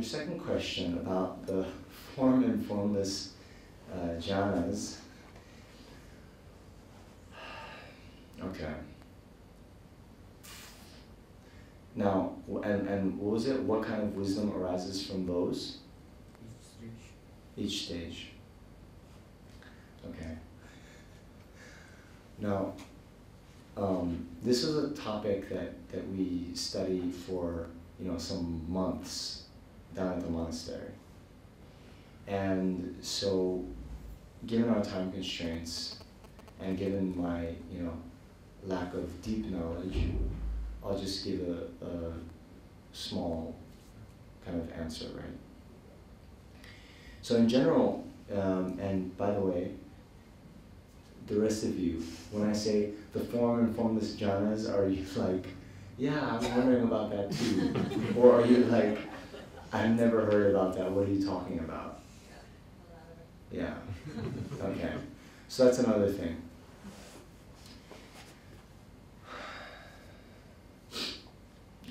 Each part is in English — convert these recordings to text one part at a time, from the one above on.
second question about the form and formless jhanas. Okay. Now, and what was it? What kind of wisdom arises from those? Each stage. Okay. Now, this is a topic that we study for some months down at the monastery. And so, given our time constraints, and given my lack of deep knowledge, I'll just give a small kind of answer, right? So in general, and by the way, the rest of you, when I say the form and formless jhanas, are you like, yeah, I'm wondering about that too? Or are you like, I've never heard about that, what are you talking about? Yeah, okay. So that's another thing.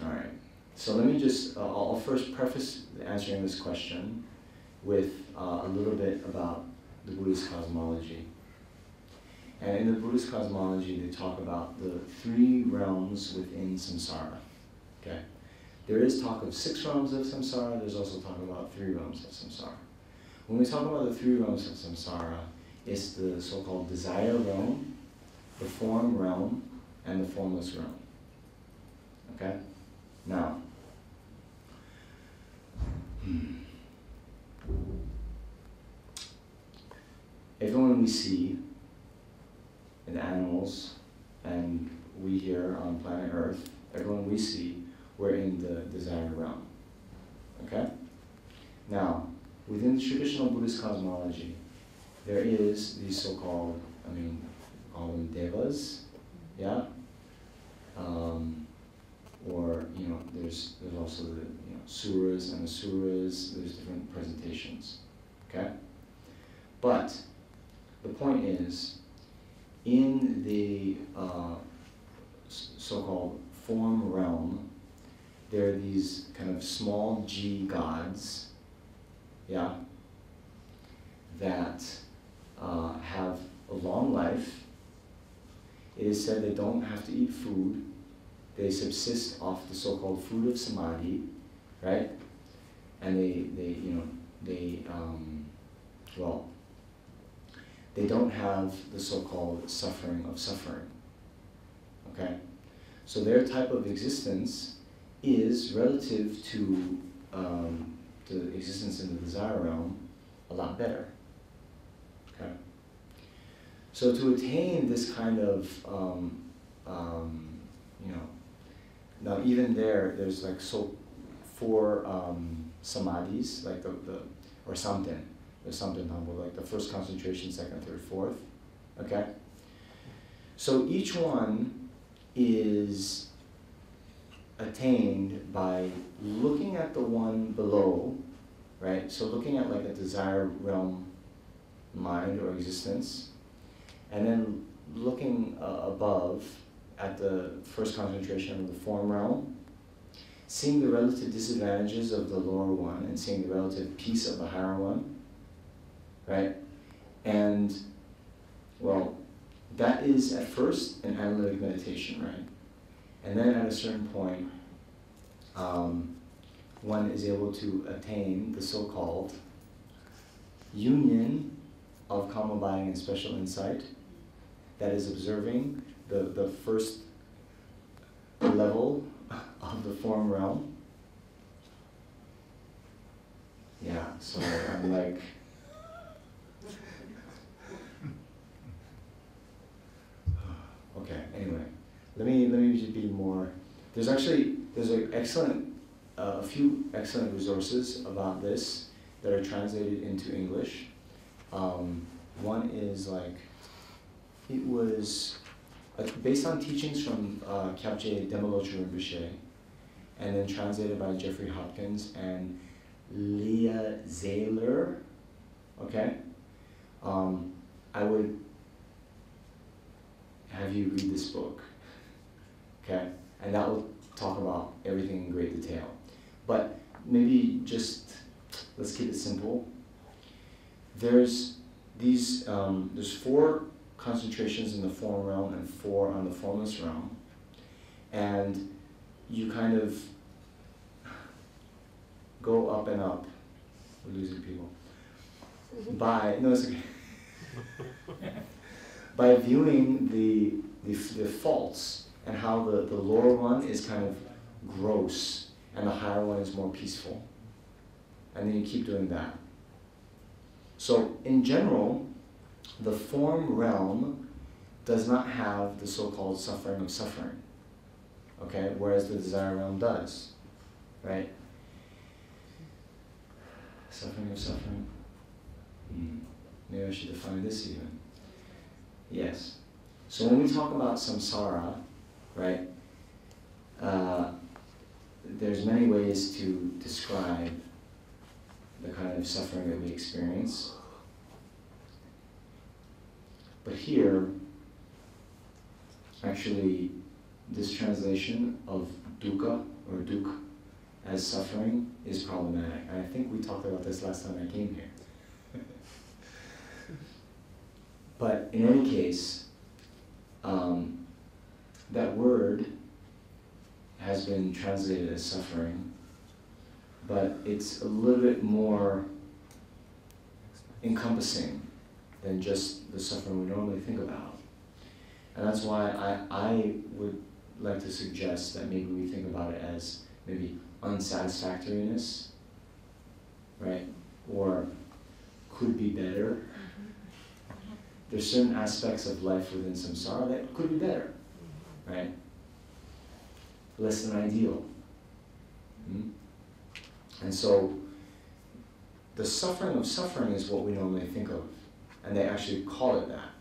All right, so let me just, I'll first preface answering this question with a little bit about the Buddhist cosmology. And in the Buddhist cosmology, they talk about the 3 realms within samsara, okay? There is talk of 6 realms of samsara, there's also talk about 3 realms of samsara. When we talk about the 3 realms of samsara, it's the so-called desire realm, the form realm, and the formless realm, okay? Now, everyone we see, and animals, and we here on planet Earth, everyone we see, we're in the desire realm, okay? Now, within the traditional Buddhist cosmology, there is these so-called, call them devas, yeah? Or, there's also the suras and asuras, there's different presentations, okay? But the point is, in the so-called form realm, there are these kind of small g gods, yeah, that have a long life. It is said they don't have to eat food. They subsist off the so-called food of samadhi, right? And they don't have the so-called suffering of suffering, okay? So their type of existence is relative to the existence in the desire realm a lot better, okay? So to attain this kind of, now even there's like 4 samadhis, like or samten. There's something humble, like the first concentration, second, third, fourth, okay? So each one is attained by looking at the one below, right? So looking at like a desire realm mind or existence, and then looking above at the first concentration of the form realm, seeing the relative disadvantages of the lower one and seeing the relative peace of the higher one, right? And, well, that is at first an analytic meditation, right? And then at a certain point, one is able to attain the so-called union of calm abiding and special insight, that is observing the first level of the form realm. Yeah, so I'm like, okay, anyway, let me just be more, there's a few excellent resources about this that are translated into English. One is like, it was based on teachings from Kyabje Demolocho Rinpoche, and then translated by Jeffrey Hopkins and Leah Zahler, okay? I would have you read this book, okay? And that will talk about everything in great detail. But maybe just let's keep it simple. There's these, there's 4 concentrations in the form realm and 4 on the formless realm. And you kind of go up and up. We're losing people. By, no, it's okay. By viewing the faults and how the lower one is kind of gross and the higher one is more peaceful. And then you keep doing that. So in general, the form realm does not have the so-called suffering of suffering, okay? Whereas the desire realm does, right? Suffering of suffering. Maybe I should define this even. Yes. So when we talk about samsara, right, there's many ways to describe the kind of suffering that we experience. But here, actually, this translation of dukkha or dukh as suffering is problematic. And I think we talked about this last time I came here. But in any case, that word has been translated as suffering, but it's a little bit more encompassing than just the suffering we normally think about. And that's why I would like to suggest that maybe we think about it as maybe unsatisfactoriness, right? Or could be better. There's certain aspects of life within samsara that could be better, right? Less than ideal. And so the suffering of suffering is what we normally think of. And they actually call it that.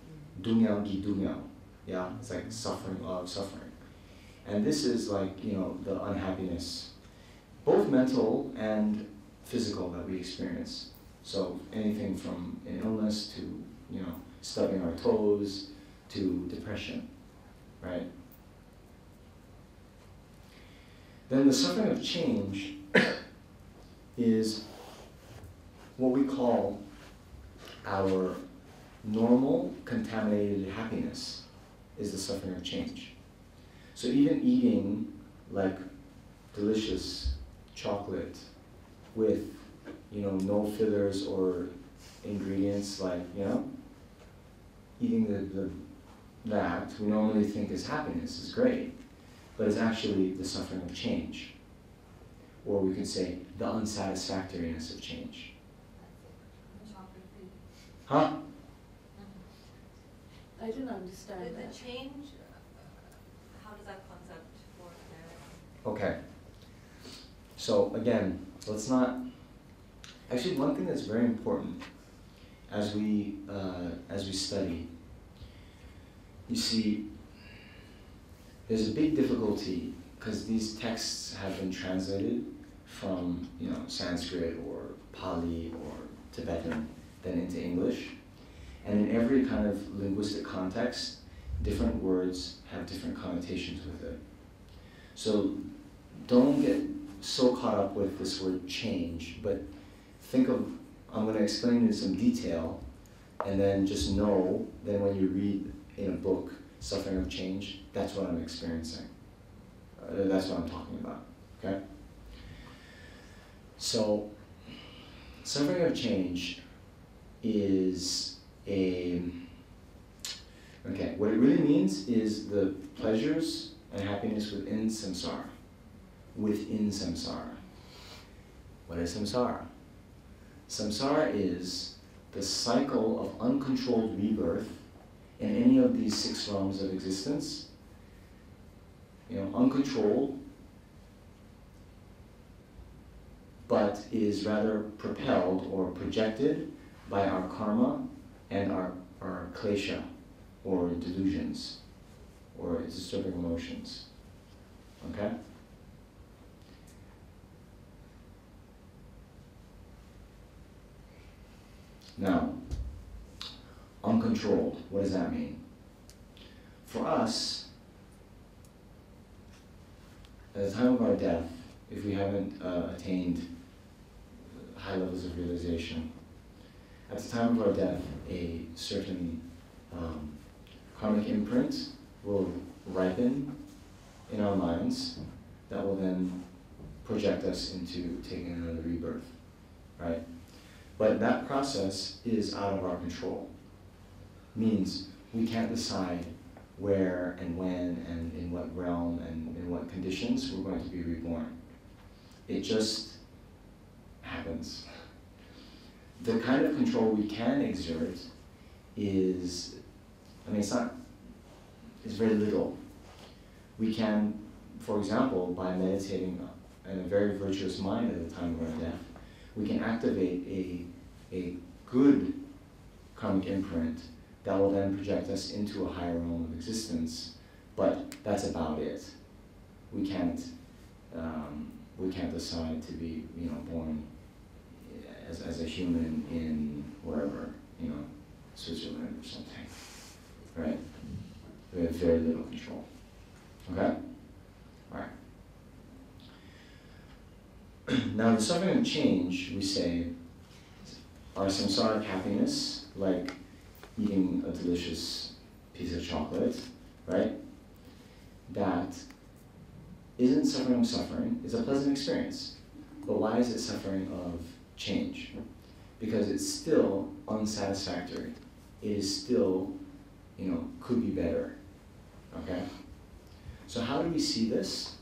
Dunyao gi dunyao. Yeah, it's like suffering of suffering. And this is like, you know, the unhappiness, both mental and physical that we experience. So anything from an illness to, you know, stubbing our toes to depression, right? Then the suffering of change is what we call our normal contaminated happiness, is the suffering of change. So even eating like delicious chocolate with, you know, no fillers or ingredients, like, you know, eating that we normally think is happiness, is great, but it's actually the suffering of change. Or we could say the unsatisfactoriness of change. Huh? I didn't understand that. The change, how does that concept work there? Okay. So again, let's not, actually one thing that's very important as we study, you see, there's a big difficulty because these texts have been translated from, you know, Sanskrit or Pali or Tibetan, then into English. And in every kind of linguistic context, different words have different connotations with it. So don't get so caught up with this word change, but think of, I'm going to explain in some detail, and then just know, then when you read in a book, suffering of change, that's what I'm experiencing. That's what I'm talking about, okay? So, suffering of change is okay, what it really means is the pleasures and happiness within samsara. Within samsara. What is samsara? Samsara is the cycle of uncontrolled rebirth in any of these 6 realms of existence. You know, uncontrolled, but it is rather propelled or projected by our karma and our klesha, or delusions, or disturbing emotions. Okay? Now, uncontrolled, what does that mean? For us, at the time of our death, if we haven't attained high levels of realization. At the time of our death, a certain karmic imprint will ripen in our minds that will then project us into taking another rebirth, right? But that process is out of our control. Means we can't decide where and when and in what realm and in what conditions we're going to be reborn. It just happens. The kind of control we can exert is, it's very little. We can, for example, by meditating in a very virtuous mind at the time of our death, we can activate a good karmic imprint that will then project us into a higher realm of existence, but that's about it. We can't decide to be, born as a human in wherever, Switzerland or something, right? We have very little control. Okay? All right. Now, the suffering of change, we say, are samsaric happiness, like eating a delicious piece of chocolate, right? That isn't suffering of suffering, it's a pleasant experience. But why is it suffering of change? Because it's still unsatisfactory. It is still, could be better, okay? So how do we see this?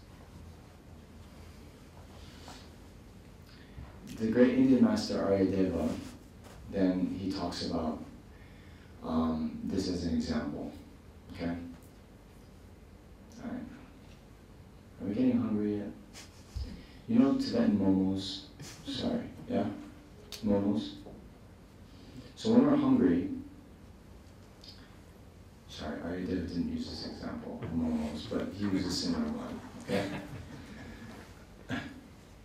The great Indian master Aryadeva, then he talks about this as an example, okay? All right. Are we getting hungry yet? You know Tibetan momos? Sorry, yeah? Momos? So when we're hungry, sorry, Aryadeva didn't use this example of momos, but he used a similar one, okay?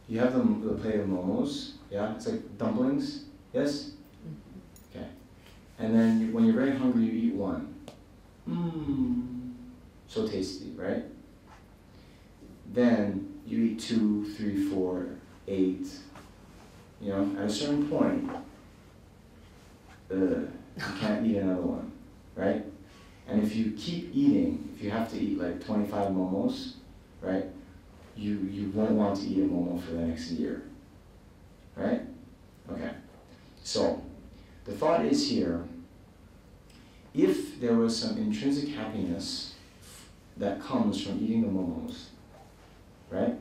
You have the plate of momos, yeah? It's like dumplings, yes? Okay. And then when you're very hungry, you eat one. So tasty, right? Then you eat 2, 3, 4, 8. At a certain point, you can't eat another one, right? And if you keep eating, if you have to eat like 25 momos, right? You won't want to eat a momo for the next year, right? Okay. So the thought is here, if there was some intrinsic happiness that comes from eating the momos, right?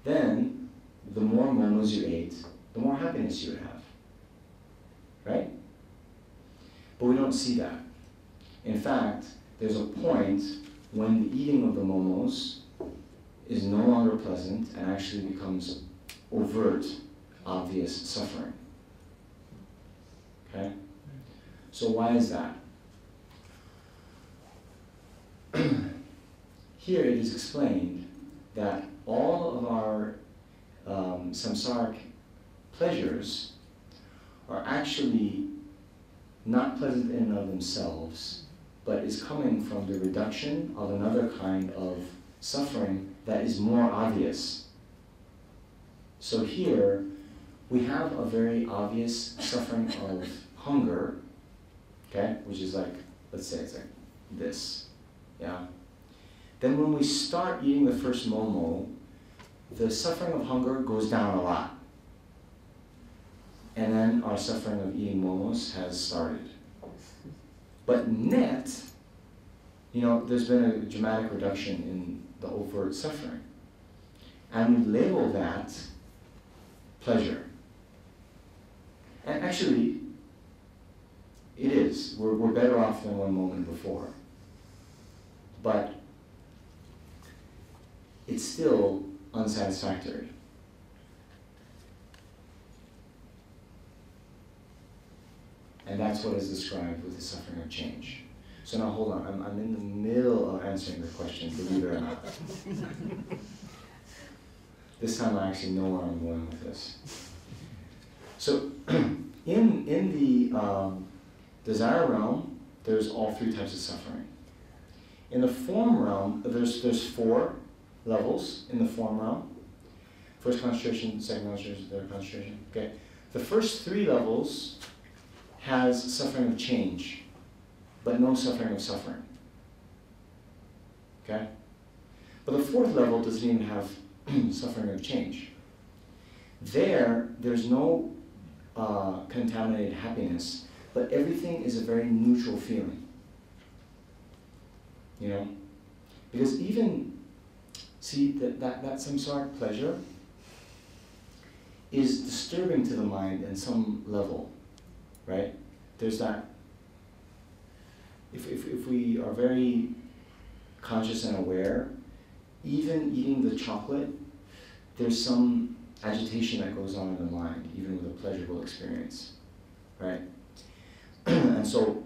Then the more momos you ate, the more happiness you would have, right? But we don't see that. In fact, there's a point when the eating of the momos is no longer pleasant and actually becomes overt, obvious suffering. Okay? So why is that? Here it is explained that all of our samsaric pleasures are actually not pleasant in and of themselves, but is coming from the reduction of another kind of suffering that is more obvious. So here, we have a very obvious suffering of hunger, okay, which is like, let's say it's like this, yeah? Then when we start eating the first momo, the suffering of hunger goes down a lot. And then our suffering of eating momos has started. But net, there's been a dramatic reduction in the overt suffering. And we label that pleasure. And actually, it is. We're better off than one moment before. But it's still unsatisfactory. And that's what is described with the suffering of change. So now hold on, I'm in the middle of answering the question, believe it or not. This time I actually know where I'm going with this. So in the desire realm, there's all three types of suffering. In the form realm, there's 4 levels in the form realm. First concentration, second concentration, third concentration. Okay. The first 3 levels has suffering of change, but no suffering of suffering. Okay? But the 4th level doesn't even have suffering of change. There's no contaminated happiness, but everything is a very neutral feeling. You know? Because even, see, that samsaric pleasure is disturbing to the mind in some level, right? There's that, if we are very conscious and aware, even eating the chocolate, there's some agitation that goes on in the mind, even with a pleasurable experience, right? And so,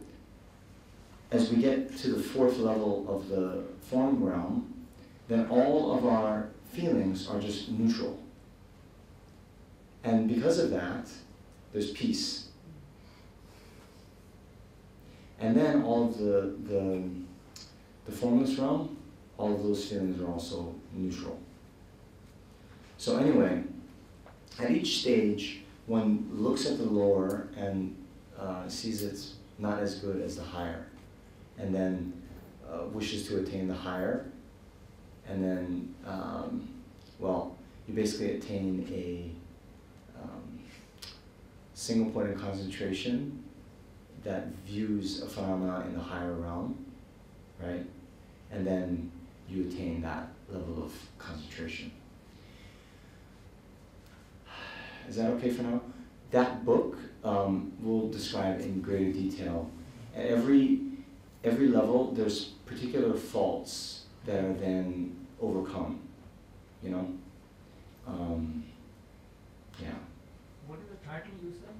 as we get to the 4th level of the form realm, then all of our feelings are just neutral. And because of that, there's peace. And then all of the formless realm, all of those feelings are also neutral. So anyway, at each stage, one looks at the lower and sees it's not as good as the higher, and then wishes to attain the higher, and then, well, you basically attain a single point of concentration that views a phenomena in the higher realm, right? And then you attain that level of concentration. Is that okay for now? That book will describe in greater detail. At every level, there's particular faults that are then overcome, you know? Yeah. What is the title you said?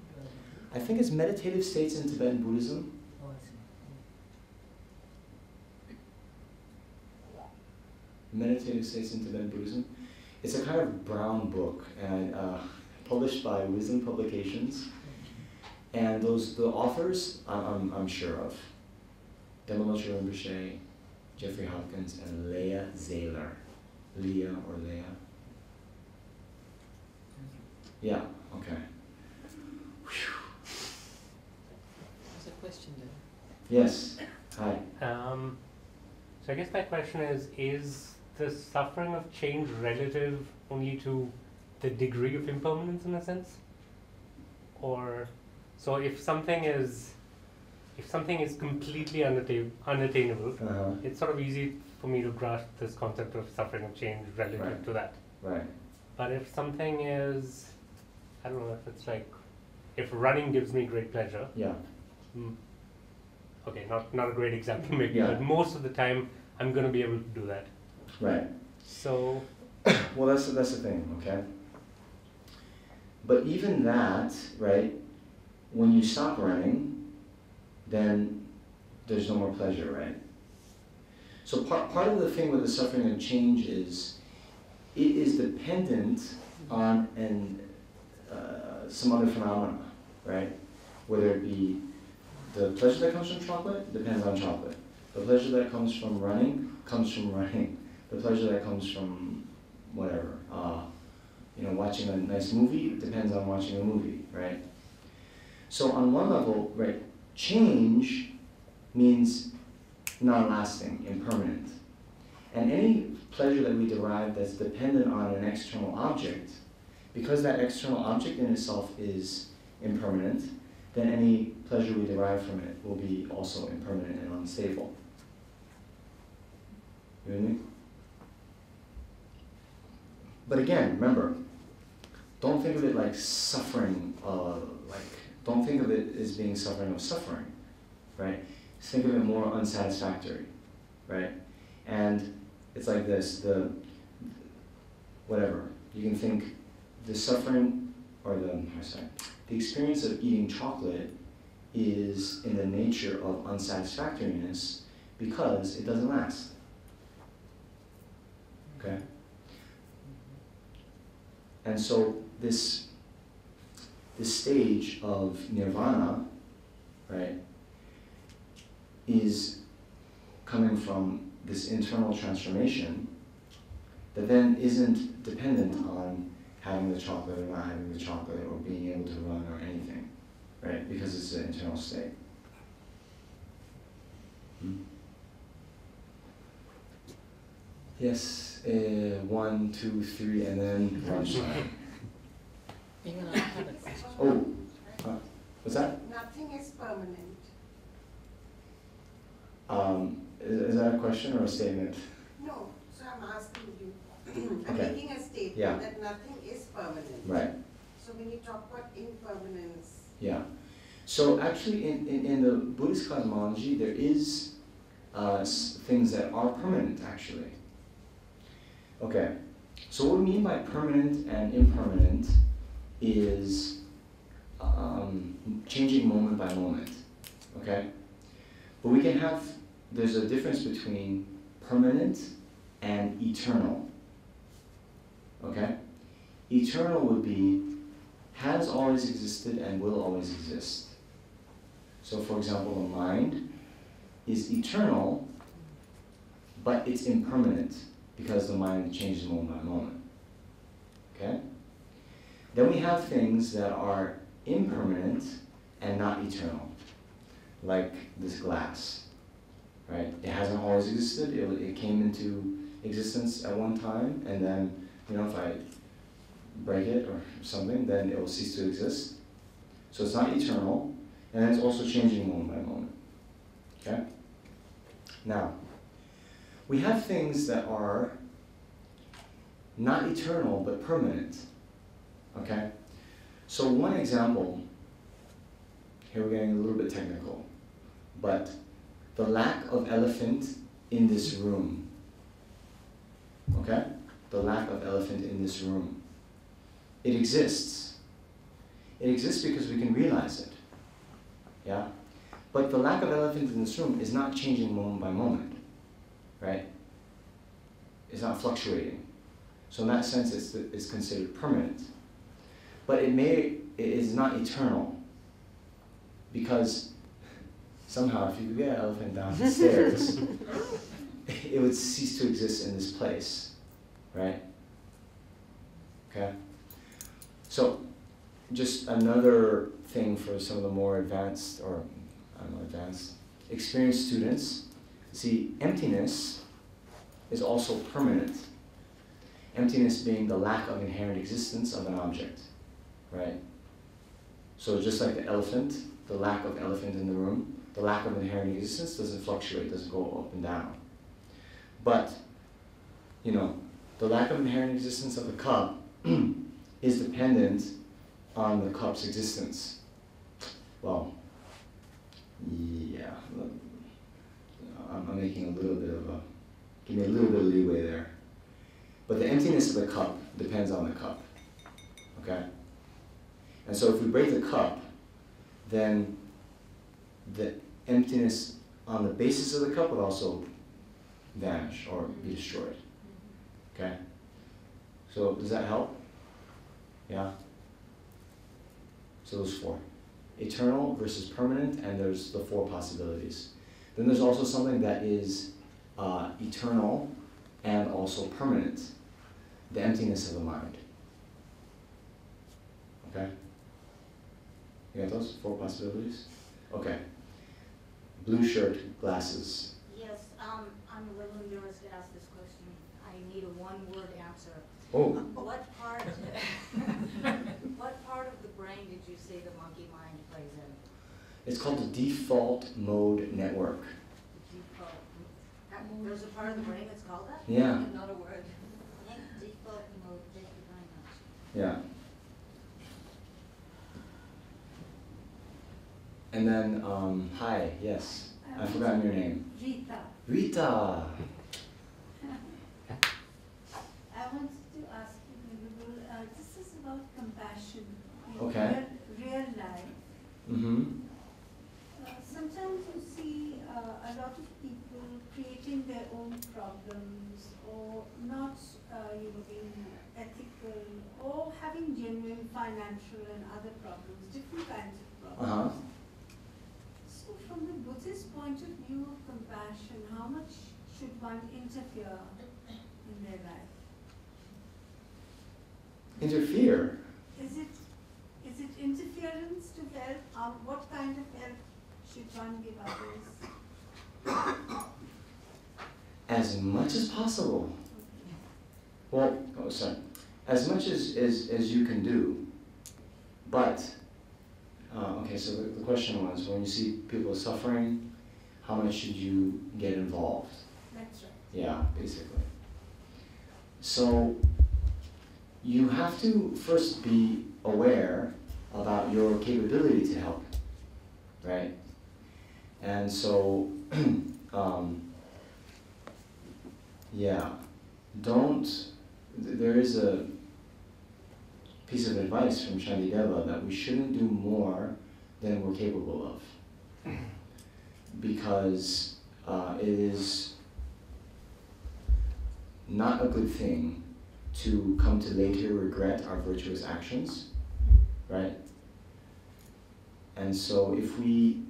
I think it's Meditative States in Tibetan Buddhism. Oh, I see. Meditative States in Tibetan Buddhism. It's a kind of brown book, and published by Wisdom Publications. And the authors, I'm sure of. Demiloche Rinpoche, Jeffrey Hopkins, and Leah Zahler. Leah or Leah? Yeah, okay. Whew. There's a question there. Yes, hi. So I guess my question is the suffering of change relative only to the degree of impermanence in a sense? Or, so if something is completely unattainable, it's sort of easy for me to grasp this concept of suffering of change relative to that. Right. But if something is, I don't know, if it's like, if running gives me great pleasure. Yeah. Okay, not a great example maybe, Yeah. but most of the time I'm going to be able to do that. Right. So. Well, that's the thing, okay? But even that, right, when you stop running, then there's no more pleasure, right? So part of the thing with the suffering of change is it is dependent on some other phenomena, right? Whether it be the pleasure that comes from chocolate depends on chocolate. The pleasure that comes from running comes from running. The pleasure that comes from whatever, watching a nice movie depends on watching a movie, right? So on one level, right, change means non-lasting, impermanent. And any pleasure that we derive that's dependent on an external object, because that external object in itself is impermanent, then any pleasure we derive from it will be also impermanent and unstable. You with me? But again, remember, don't think of it like suffering, don't think of it as being suffering of suffering, right? Think of it more unsatisfactory, right? And it's like this, you can think the suffering, or the experience of eating chocolate is in the nature of unsatisfactoriness because it doesn't last, okay? And so this stage of nirvana, right, is coming from this internal transformation that then isn't dependent on having the chocolate or not having the chocolate, or being able to run or anything, right? Because it's an internal state. Yes, 1, 2, 3, and then lunchtime. Oh, what's that? Nothing is permanent. Is that a question or a statement? No, so I'm asking you. I'm Okay. making a statement Yeah. that nothing is permanent. Right. So when you talk about impermanence, Yeah. So actually, in the Buddhist cosmology, there is things that are permanent, actually. Okay. So what we mean by permanent and impermanent is changing moment by moment. Okay. But we can have, there's a difference between permanent and eternal. Okay? Eternal would be, has always existed and will always exist. So for example, the mind is eternal, but it's impermanent because the mind changes moment by moment. Okay? Then we have things that are impermanent and not eternal, like this glass, right? It hasn't always existed. It came into existence at one time, and then, if I break it or something, then it will cease to exist. So it's not eternal, and it's also changing moment by moment. Okay? Now, we have things that are not eternal but permanent. Okay? So one example, here we're getting a little bit technical, but the lack of elephant in this room. Okay? The lack of elephant in this room. It exists. It exists because we can realize it. Yeah? But the lack of elephant in this room is not changing moment by moment. Right? It's not fluctuating. So in that sense, it's considered permanent. But it is not eternal. Because somehow, if you could get an elephant down the stairs, it would cease to exist in this place. Right? Okay? So, just another thing for some of the more advanced, or I don't know, advanced, experienced students. See, emptiness is also permanent. Emptiness being the lack of inherent existence of an object, right? So just like the elephant, the lack of elephant in the room, the lack of inherent existence doesn't fluctuate, doesn't go up and down. But, the lack of inherent existence of the cup is dependent on the cup's existence. Well, yeah, I'm making a little bit of give me a little bit of leeway there. But the emptiness of the cup depends on the cup, okay? And so if we break the cup, then the emptiness on the basis of the cup would also vanish or be destroyed, okay? So does that help? Yeah? So those four. Eternal versus permanent, and there's the four possibilities. Then there's also something that is eternal and also permanent. The emptiness of the mind. Okay? You got those four possibilities? Okay. Blue shirt, glasses. Yes, I'm a little embarrassed to ask this question. I need a one-word answer. Oh. What part of the brain did you say the monkey mind plays in? It's called the default mode network. Default. There's a part of the brain that's called that? Yeah. Not a word. Default mode, thank you very much. Yeah. And then, hi, yes. I've forgotten your name. Rita. Rita! I wanted to ask you, Venerable, this is about compassion in Okay. real life. Mm-hmm. Sometimes you see a lot of people creating their own problems, or not being ethical, or having genuine financial and other problems, different kinds of problems. Uh-huh. So from the Buddhist point of view of compassion, how much should one interfere in their life? Interfere? Is it interference to help? What kind of help should one give others? As much as possible. Well, as much as you can do. But, okay, so the question was, when you see people suffering, how much should you get involved? That's right. Yeah, basically. So, you have to first be aware about your capability to help, right? And so, yeah, there is a piece of advice from Shantideva that we shouldn't do more than we're capable of, because it is not a good thing to come to later regret our virtuous actions, right? And so if we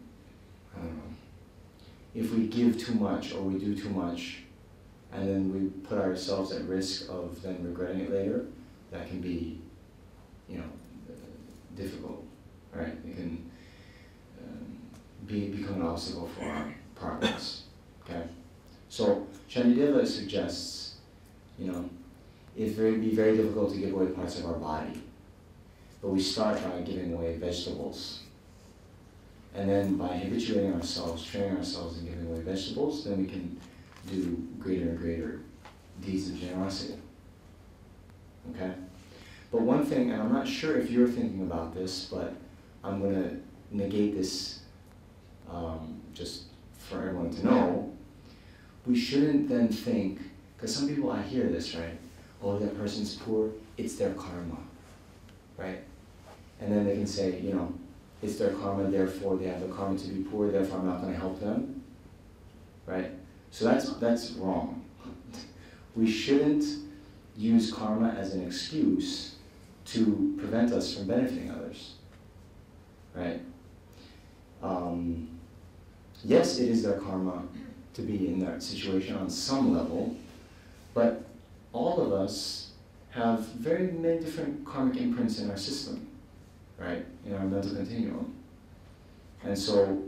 give too much or we do too much, and then we put ourselves at risk of then regretting it later, that can be, difficult, right? It can become an obstacle for our progress, okay? So Shantideva suggests, it'd be very difficult to give away parts of our body, but we start by giving away vegetables. And then by habituating ourselves, training ourselves in giving away vegetables, then we can do greater and greater deeds of generosity. Okay? But one thing, and I'm not sure if you're thinking about this, but I'm going to negate this just for everyone to know. We shouldn't then think, because some people, I hear this, right? Oh, that person's poor, it's their karma, right? And then they can say, it's their karma, therefore they have the karma to be poor, therefore I'm not going to help them, right? So that's wrong. We shouldn't use karma as an excuse to prevent us from benefiting others, right? Yes, it is their karma to be in that situation on some level, but all of us have very many different karmic imprints in our system, right? In our mental continuum. And so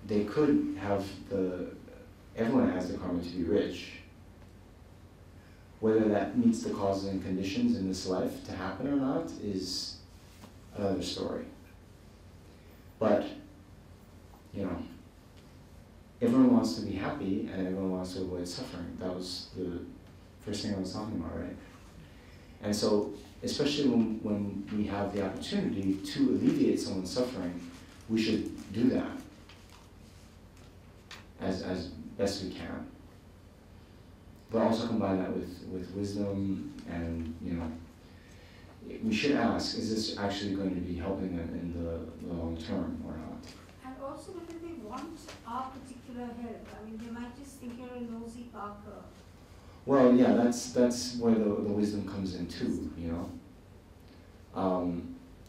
they could have everyone has the karma to be rich. Whether that meets the causes and conditions in this life to happen or not is another story. But, everyone wants to be happy and everyone wants to avoid suffering. That was the first thing I was talking about, right? And so, especially when we have the opportunity to alleviate someone's suffering, we should do that as best we can. But also combine that with wisdom and, we should ask, is this actually going to be helping them in the long term or not? And also whether they want our particular help. I mean, they might just think you're a nosy Parker. Well, yeah, that's where the wisdom comes in too,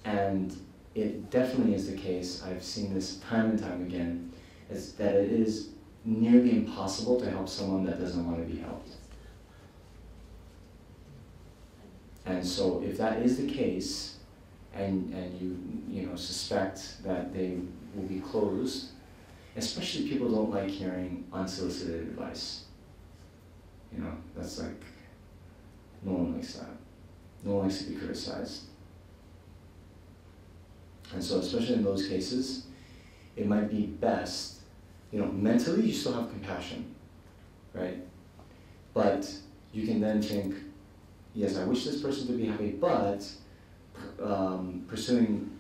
and it definitely is the case, I've seen this time and time again, is that it is nearly impossible to help someone that doesn't want to be helped. And so if that is the case, and you suspect that they will be closed, especially people don't like hearing unsolicited advice. That's like, no one likes that. No one likes to be criticized. And so especially in those cases, it might be best, mentally you still have compassion, right? But you can then think, yes, I wish this person to be happy, but pursuing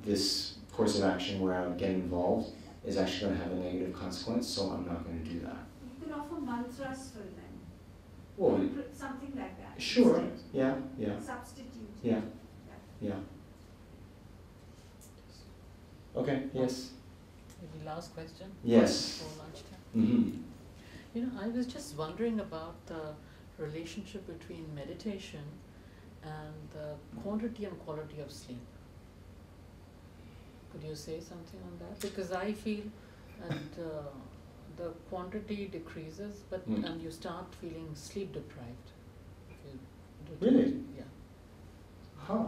this course of action where I would get involved is actually going to have a negative consequence, so I'm not going to do that. You could offer mantras for them. Well, something like that. sure, instead. yeah. Substitute. Yeah. Okay, yes. Maybe last question? Yes. Before lunchtime. Mm-hmm. I was just wondering about the relationship between meditation and the quantity and quality of sleep. Could you say something on that? Because I feel that the quantity decreases, and you start feeling sleep deprived if you do Really? it. Yeah. Huh.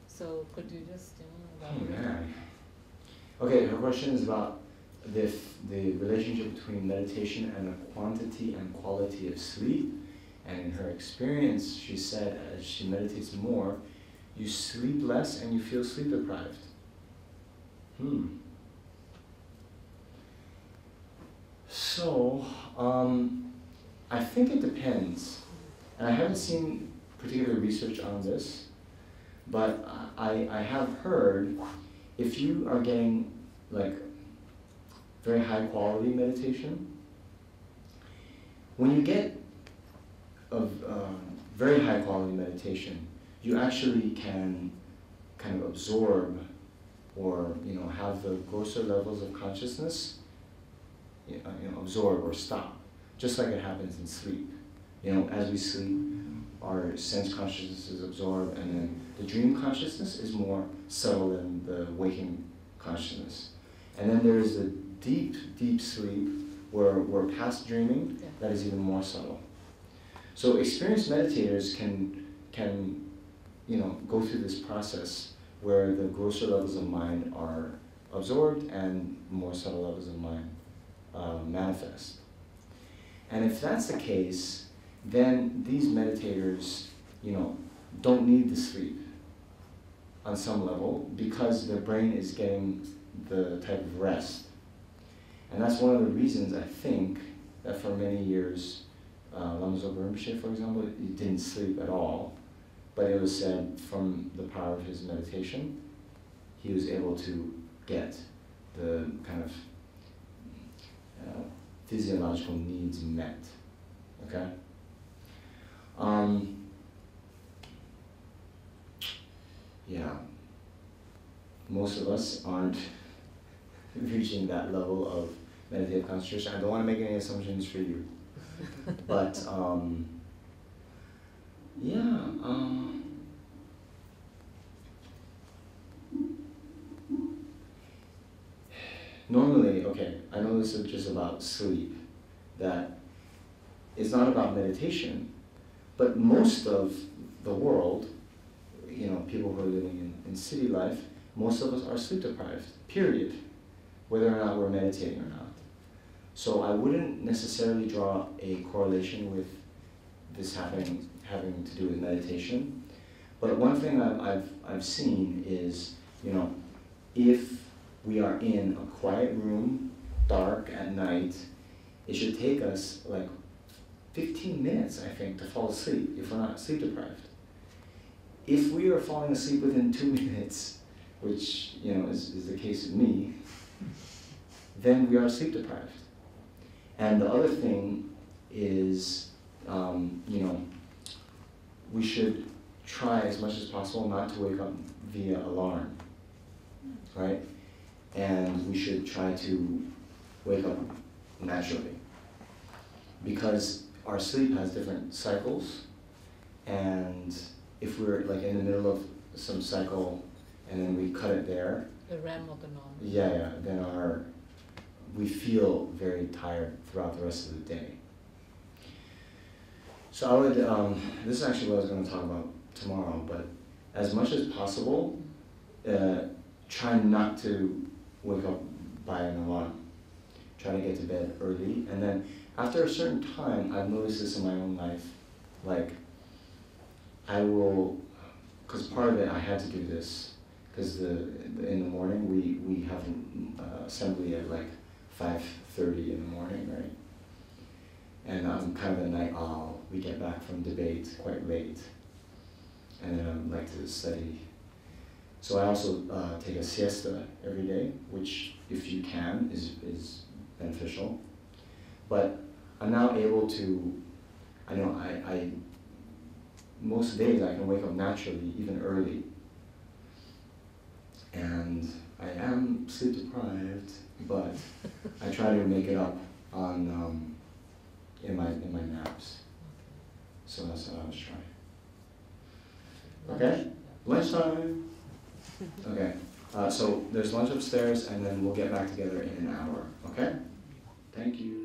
So could you just, Oh elaborate? man. Okay, her question is about the relationship between meditation and the quantity and quality of sleep. And in her experience, she said as she meditates more, you sleep less and you feel sleep deprived. So, I think it depends. And I haven't seen particular research on this, but I have heard if you are getting like very high quality meditation, when you get a very high quality meditation, you actually can kind of absorb or have the grosser levels of consciousness absorb or stop, just like it happens in sleep. As we sleep, our sense consciousness is absorbed, and then the dream consciousness is more subtle than the waking consciousness. And then there is a deep, deep sleep where we're past dreaming, that is even more subtle. So experienced meditators can go through this process where the grosser levels of mind are absorbed and more subtle levels of mind manifest. And if that's the case, then these meditators, don't need the sleep on some level because their brain is getting the type of rest. And that's one of the reasons I think that for many years, Lama Zopa Rinpoche, for example, he didn't sleep at all, but it was said from the power of his meditation, he was able to get the kind of physiological needs met. Okay? Yeah. Most of us aren't reaching that level of meditative concentration. I don't want to make any assumptions for you. But, normally, okay, I know this is just about sleep, that it's not about meditation, but most of the world, people who are living in city life, most of us are sleep deprived, period, whether or not we're meditating or not. So I wouldn't necessarily draw a correlation with this having to do with meditation. But one thing I've seen is, if we are in a quiet room, dark at night, it should take us like 15 minutes, I think, to fall asleep if we're not sleep deprived. If we are falling asleep within 2 minutes, which is the case with me, then we are sleep deprived. And the other thing is, we should try as much as possible not to wake up via alarm, right? And we should try to wake up naturally, because our sleep has different cycles, and if we're like in the middle of some cycle and then we cut it there, the REM or the non? Then we feel very tired throughout the rest of the day. So I would, this is actually what I was going to talk about tomorrow, but as much as possible, try not to wake up by an alarm. Try to get to bed early, and then after a certain time, I've noticed this in my own life, like I will, because part of it I had to do this, because in the morning we have an assembly at like 5:30 in the morning, right? And I'm kind of a night owl. We get back from debate quite late, and then I like to study. So I also take a siesta every day, which, if you can, is beneficial. But I'm now able to, I most days I can wake up naturally, even early. And I am sleep deprived, but I try to make it up on in my naps. So that's what I was trying. Okay, lunchtime. Okay, so there's lunch upstairs, and then we'll get back together in an hour. Okay, thank you.